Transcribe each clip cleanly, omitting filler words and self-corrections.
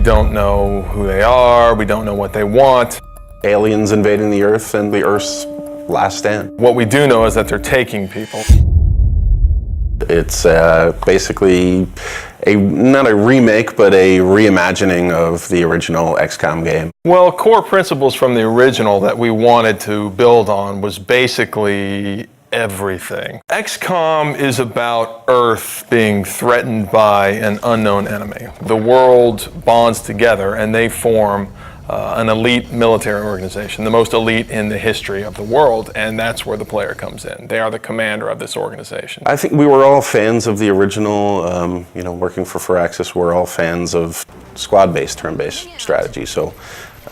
don't know who they are, we don't know what they want. Aliens invading the Earth and the Earth's last stand. What we do know is that they're taking people. It's basically not a remake, but a reimagining of the original XCOM game. Well, core principles from the original that we wanted to build on was basically everything. XCOM is about Earth being threatened by an unknown enemy. The world bonds together and they form an elite military organization, the most elite in the history of the world, and that's where the player comes in. They are the commander of this organization. I think we were all fans of the original, working for Firaxis, we're all fans of squad-based, turn-based strategy, so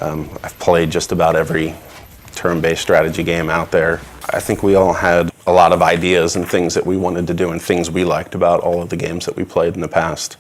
I've played just about every turn-based strategy game out there. I think we all had a lot of ideas and things that we wanted to do and things we liked about all of the games that we played in the past.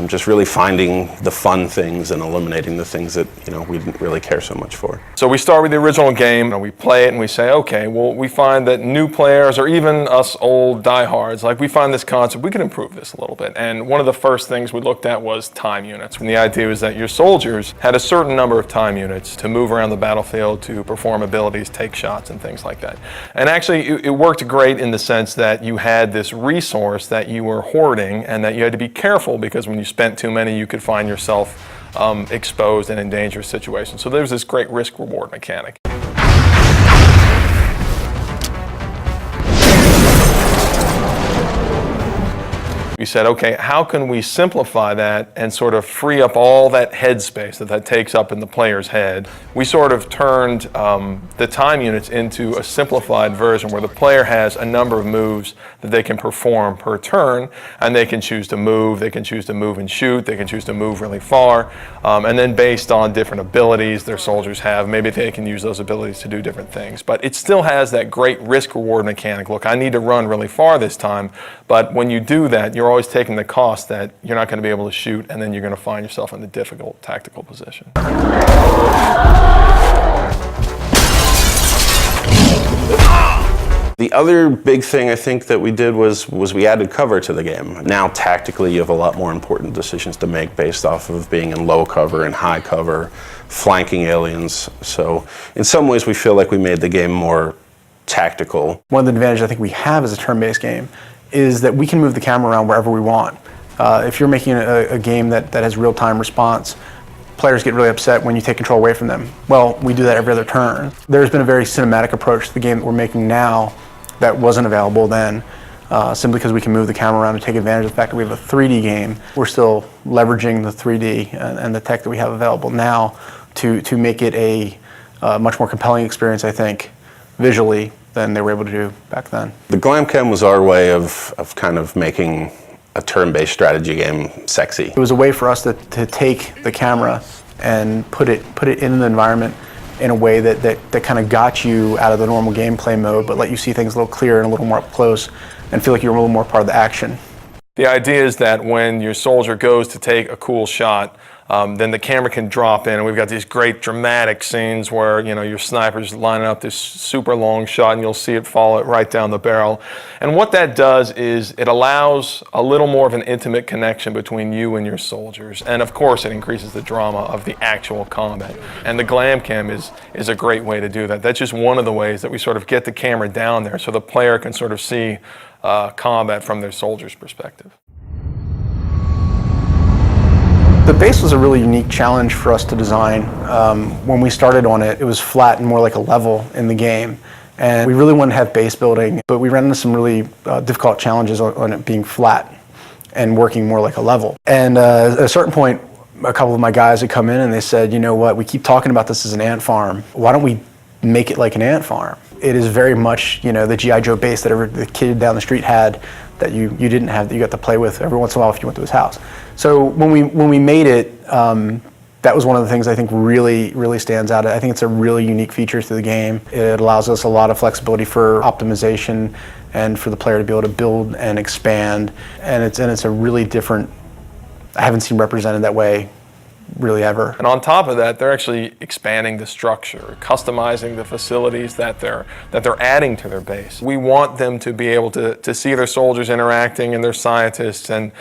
Just really finding the fun things and eliminating the things that we didn't really care so much for. So we start with the original game and we play it and we say, okay, well, we find that new players or even us old diehards, like we find this concept, we can improve this a little bit. And one of the first things we looked at was time units. And the idea was that your soldiers had a certain number of time units to move around the battlefield, to perform abilities, take shots and things like that. And actually it worked great in the sense that you had this resource that you were hoarding and that you had to be careful, because when you spent too many, you could find yourself exposed and in dangerous situations. So there's this great risk-reward mechanic. We said, okay, how can we simplify that and sort of free up all that headspace that takes up in the player's head? We sort of turned the time units into a simplified version where the player has a number of moves that they can perform per turn, and they can choose to move, they can choose to move and shoot, they can choose to move really far, and then based on different abilities their soldiers have, maybe they can use those abilities to do different things. But it still has that great risk-reward mechanic. Look, I need to run really far this time, but when you do that, you're always taking the cost that you're not going to be able to shoot, and then you're going to find yourself in a difficult tactical position. The other big thing I think that we did was we added cover to the game. Now tactically you have a lot more important decisions to make based off of being in low cover and high cover, flanking aliens. So in some ways we feel like we made the game more tactical. One of the advantages I think we have as a turn-based game is that we can move the camera around wherever we want. If you're making a game that has real-time response, players get really upset when you take control away from them. Well, we do that every other turn. There's been a very cinematic approach to the game that we're making now that wasn't available then, simply because we can move the camera around and take advantage of the fact that we have a 3D game. We're still leveraging the 3D and the tech that we have available now to make it a much more compelling experience, I think, visually, than they were able to do back then. The Glamcam was our way of kind of making a turn-based strategy game sexy. It was a way for us to take the camera and put it in the environment in a way that kind of got you out of the normal gameplay mode, but let you see things a little clearer and a little more up close and feel like you're a little more part of the action. The idea is that when your soldier goes to take a cool shot, then the camera can drop in, and we've got these great dramatic scenes where your sniper's lining up this super long shot and you'll see it fall right down the barrel. And what that does is it allows a little more of an intimate connection between you and your soldiers. And of course it increases the drama of the actual combat. And the Glamcam is a great way to do that. That's just one of the ways that we sort of get the camera down there so the player can sort of see combat from their soldier's perspective. The base was a really unique challenge for us to design. When we started on it, it was flat and more like a level in the game. And we really wanted to have base building, but we ran into some really difficult challenges on it being flat and working more like a level. And at a certain point, a couple of my guys had come in and they said, you know what, we keep talking about this as an ant farm. Why don't we make it like an ant farm? It is very much, the G.I. Joe base that the kid down the street had that you didn't have, that you got to play with every once in a while if you went to his house. So when we made it, that was one of the things I think really stands out. I think it's a really unique feature to the game. It allows us a lot of flexibility for optimization and for the player to be able to build and expand. And it's a really different, I haven't seen represented that way really ever. And on top of that, they're actually expanding the structure, customizing the facilities that they're adding to their base. We want them to be able to see their soldiers interacting and their scientists, and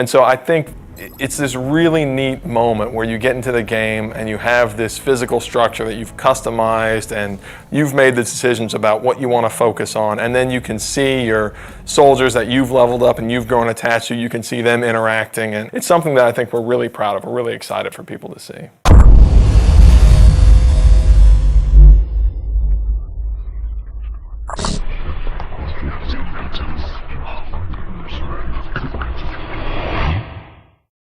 so I think it's this really neat moment where you get into the game and you have this physical structure that you've customized and you've made the decisions about what you want to focus on, and then you can see your soldiers that you've leveled up and you've grown attached to, you can see them interacting, and it's something that I think we're really proud of. We're really excited for people to see.